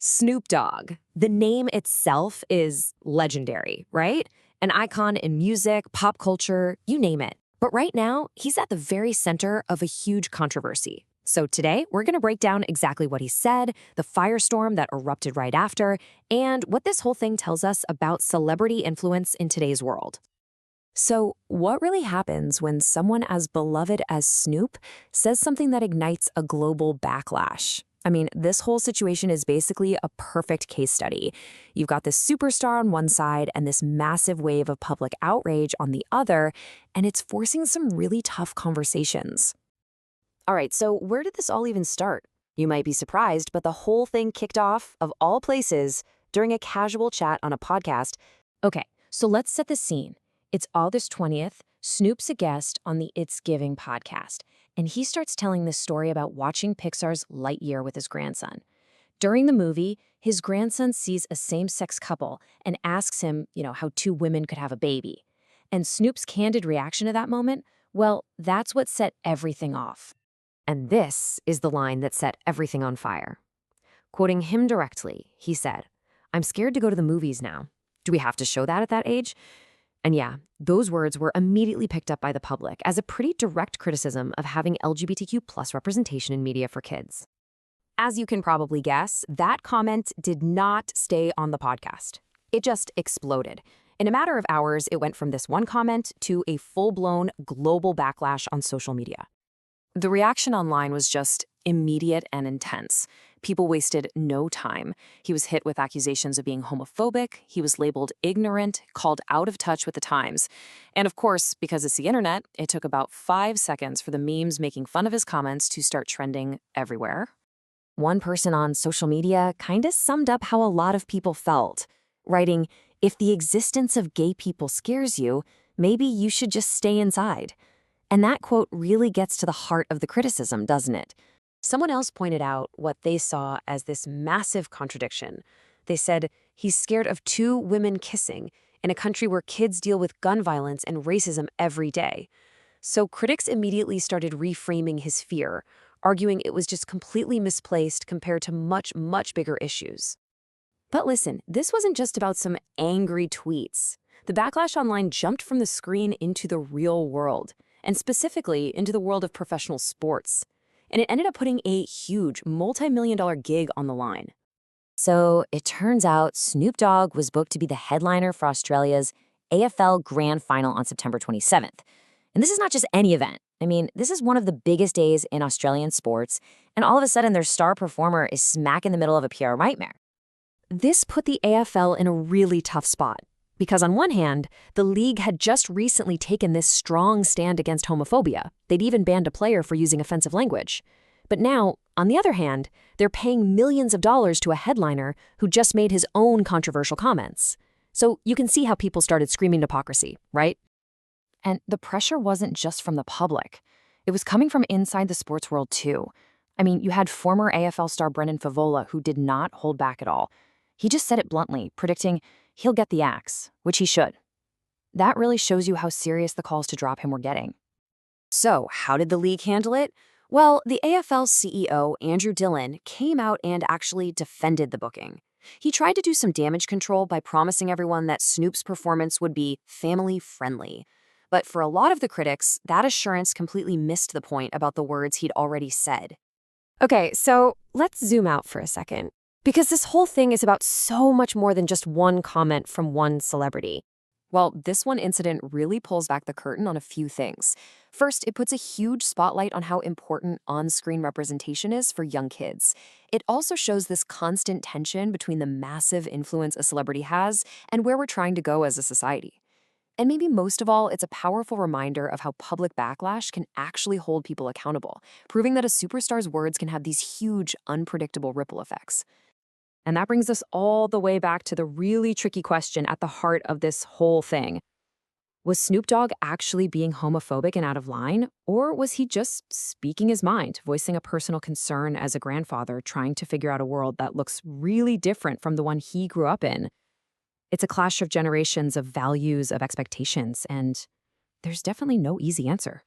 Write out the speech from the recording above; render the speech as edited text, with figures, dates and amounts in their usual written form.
Snoop Dogg. The name itself is legendary, right? An icon in music, pop culture, you name it. But right now, he's at the very center of a huge controversy. So today, we're going to break down exactly what he said, the firestorm that erupted right after, and what this whole thing tells us about celebrity influence in today's world. So, what really happens when someone as beloved as Snoop says something that ignites a global backlash? I mean, this whole situation is basically a perfect case study. You've got this superstar on one side and this massive wave of public outrage on the other, and it's forcing some really tough conversations. All right, so where did this all even start? You might be surprised, but the whole thing kicked off, of all places, during a casual chat on a podcast. Okay, so let's set the scene. It's August 20th. Snoop's a guest on the It's Giving podcast, and he starts telling this story about watching Pixar's Lightyear with his grandson. During the movie, his grandson sees a same-sex couple and asks him, how two women could have a baby. And Snoop's candid reaction to that moment, well, that's what set everything off. And this is the line that set everything on fire. Quoting him directly, he said, "I'm scared to go to the movies now. Do we have to show that at that age?" And yeah, those words were immediately picked up by the public as a pretty direct criticism of having LGBTQ+ representation in media for kids. As you can probably guess, that comment did not stay on the podcast. It just exploded. In a matter of hours, it went from this one comment to a full-blown global backlash on social media. The reaction online was just immediate and intense. People wasted no time. He was hit with accusations of being homophobic. He was labeled ignorant, called out of touch with the times. And of course, because it's the internet, it took about 5 seconds for the memes making fun of his comments to start trending everywhere. One person on social media kinda summed up how a lot of people felt, writing, "If the existence of gay people scares you, maybe you should just stay inside." And that quote really gets to the heart of the criticism, doesn't it? Someone else pointed out what they saw as this massive contradiction. They said, he's scared of two women kissing in a country where kids deal with gun violence and racism every day. So critics immediately started reframing his fear, arguing it was just completely misplaced compared to much, much bigger issues. But listen, this wasn't just about some angry tweets. The backlash online jumped from the screen into the real world, and specifically into the world of professional sports. And it ended up putting a huge multi-million-dollar gig on the line. So it turns out Snoop Dogg was booked to be the headliner for Australia's AFL Grand Final on September 27th. And this is not just any event. I mean, this is one of the biggest days in Australian sports, and all of a sudden their star performer is smack in the middle of a PR nightmare. This put the AFL in a really tough spot. Because on one hand, the league had just recently taken this strong stand against homophobia. They'd even banned a player for using offensive language. But now, on the other hand, they're paying millions of dollars to a headliner who just made his own controversial comments. So you can see how people started screaming hypocrisy, right? And the pressure wasn't just from the public. It was coming from inside the sports world too. I mean, you had former AFL star Brendan Favola who did not hold back at all. He just said it bluntly, predicting he'll get the axe, which he should. That really shows you how serious the calls to drop him were getting. So, how did the league handle it? Well, the AFL CEO, Andrew Dillon, came out and actually defended the booking. He tried to do some damage control by promising everyone that Snoop's performance would be family-friendly. But for a lot of the critics, that assurance completely missed the point about the words he'd already said. Okay, so let's zoom out for a second. Because this whole thing is about so much more than just one comment from one celebrity. Well, this one incident really pulls back the curtain on a few things. First, it puts a huge spotlight on how important on-screen representation is for young kids. It also shows this constant tension between the massive influence a celebrity has and where we're trying to go as a society. And maybe most of all, it's a powerful reminder of how public backlash can actually hold people accountable, proving that a superstar's words can have these huge, unpredictable ripple effects. And that brings us all the way back to the really tricky question at the heart of this whole thing. Was Snoop Dogg actually being homophobic and out of line? Or was he just speaking his mind, voicing a personal concern as a grandfather, trying to figure out a world that looks really different from the one he grew up in? It's a clash of generations, of values, of expectations, and there's definitely no easy answer.